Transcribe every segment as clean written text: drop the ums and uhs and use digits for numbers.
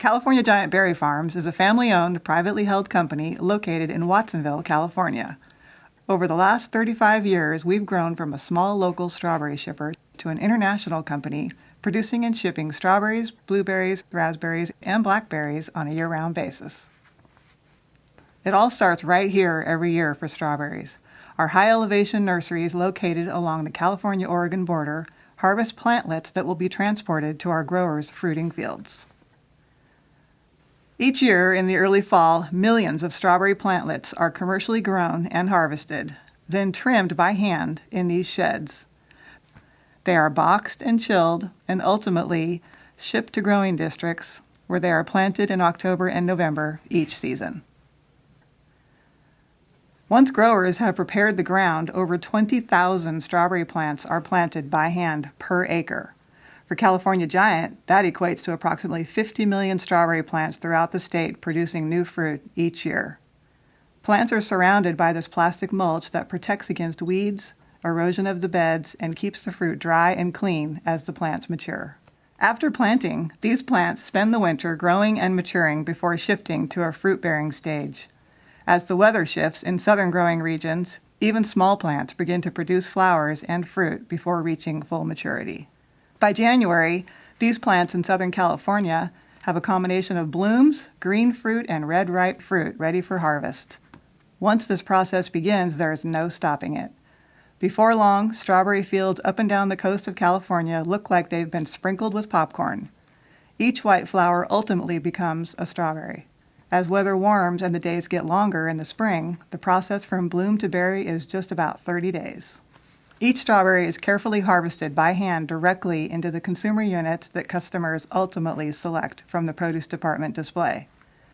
California Giant Berry Farms is a family-owned, privately held company located in Watsonville, California. Over the last 35 years, we've grown from a small local strawberry shipper to an international company producing and shipping strawberries, blueberries, raspberries, and blackberries on a year-round basis. It all starts right here every year for strawberries. Our high-elevation nurseries located along the California-Oregon border harvest plantlets that will be transported to our growers' fruiting fields. Each year in the early fall, millions of strawberry plantlets are commercially grown and harvested, then trimmed by hand in these sheds. They are boxed and chilled and ultimately shipped to growing districts where they are planted in October and November each season. Once growers have prepared the ground, over 20,000 strawberry plants are planted by hand per acre. For California Giant, that equates to approximately 50 million strawberry plants throughout the state producing new fruit each year. Plants are surrounded by this plastic mulch that protects against weeds, erosion of the beds, and keeps the fruit dry and clean as the plants mature. After planting, these plants spend the winter growing and maturing before shifting to a fruit-bearing stage. As the weather shifts in southern growing regions, even small plants begin to produce flowers and fruit before reaching full maturity. By January, these plants in Southern California have a combination of blooms, green fruit, and red ripe fruit ready for harvest. Once this process begins, there is no stopping it. Before long, strawberry fields up and down the coast of California look like they've been sprinkled with popcorn. Each white flower ultimately becomes a strawberry. As weather warms and the days get longer in the spring, the process from bloom to berry is just about 30 days. Each strawberry is carefully harvested by hand directly into the consumer units that customers ultimately select from the produce department display.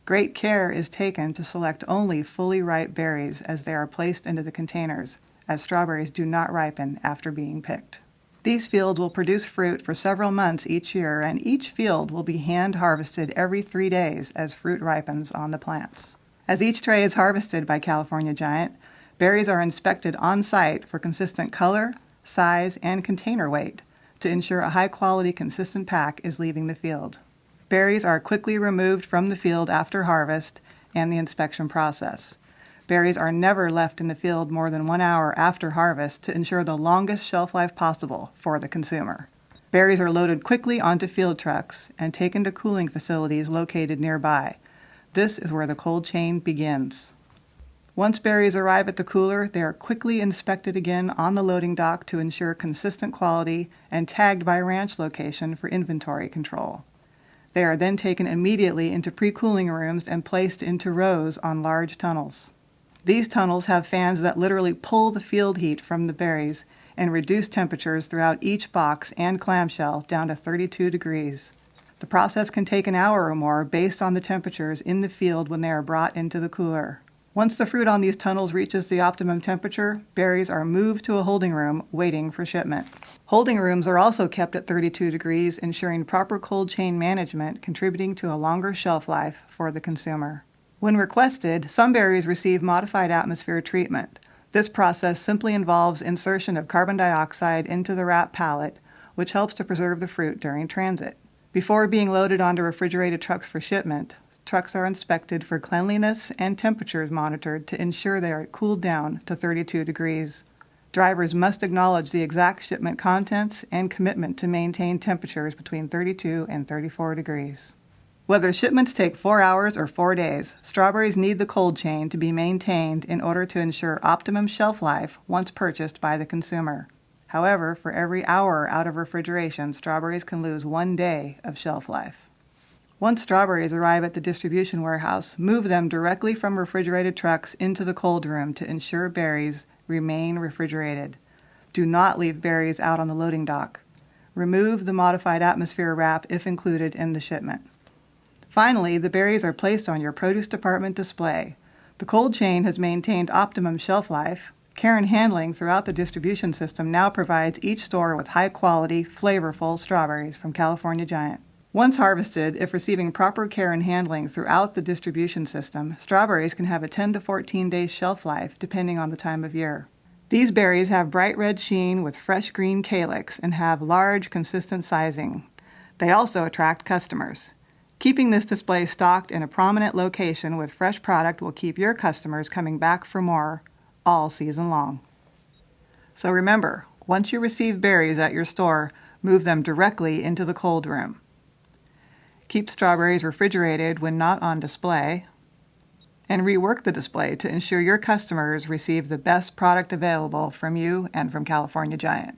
Great care is taken to select only fully ripe berries as they are placed into the containers, as strawberries do not ripen after being picked. These fields will produce fruit for several months each year, and each field will be hand harvested every 3 days as fruit ripens on the plants. As each tray is harvested by California Giant, berries are inspected on site for consistent color, size, and container weight to ensure a high-quality, consistent pack is leaving the field. Berries are quickly removed from the field after harvest and the inspection process. Berries are never left in the field more than 1 hour after harvest to ensure the longest shelf life possible for the consumer. Berries are loaded quickly onto field trucks and taken to cooling facilities located nearby. This is where the cold chain begins. Once berries arrive at the cooler, they are quickly inspected again on the loading dock to ensure consistent quality and tagged by ranch location for inventory control. They are then taken immediately into pre-cooling rooms and placed into rows on large tunnels. These tunnels have fans that literally pull the field heat from the berries and reduce temperatures throughout each box and clamshell down to 32 degrees. The process can take an hour or more based on the temperatures in the field when they are brought into the cooler. Once the fruit on these tunnels reaches the optimum temperature, berries are moved to a holding room waiting for shipment. Holding rooms are also kept at 32 degrees, ensuring proper cold chain management, contributing to a longer shelf life for the consumer. When requested, some berries receive modified atmosphere treatment. This process simply involves insertion of carbon dioxide into the wrap pallet, which helps to preserve the fruit during transit. Before being loaded onto refrigerated trucks for shipment, trucks are inspected for cleanliness and temperatures monitored to ensure they are cooled down to 32 degrees. Drivers must acknowledge the exact shipment contents and commitment to maintain temperatures between 32 and 34 degrees. Whether shipments take 4 hours or 4 days, strawberries need the cold chain to be maintained in order to ensure optimum shelf life once purchased by the consumer. However, for every hour out of refrigeration, strawberries can lose 1 day of shelf life. Once strawberries arrive at the distribution warehouse, move them directly from refrigerated trucks into the cold room to ensure berries remain refrigerated. Do not leave berries out on the loading dock. Remove the modified atmosphere wrap if included in the shipment. Finally, the berries are placed on your produce department display. The cold chain has maintained optimum shelf life. Care and handling throughout the distribution system now provides each store with high-quality, flavorful strawberries from California Giant. Once harvested, if receiving proper care and handling throughout the distribution system, strawberries can have a 10 to 14 day shelf life depending on the time of year. These berries have bright red sheen with fresh green calyx and have large, consistent sizing. They also attract customers. Keeping this display stocked in a prominent location with fresh product will keep your customers coming back for more all season long. So remember, once you receive berries at your store, move them directly into the cold room. Keep strawberries refrigerated when not on display, and rework the display to ensure your customers receive the best product available from you and from California Giant.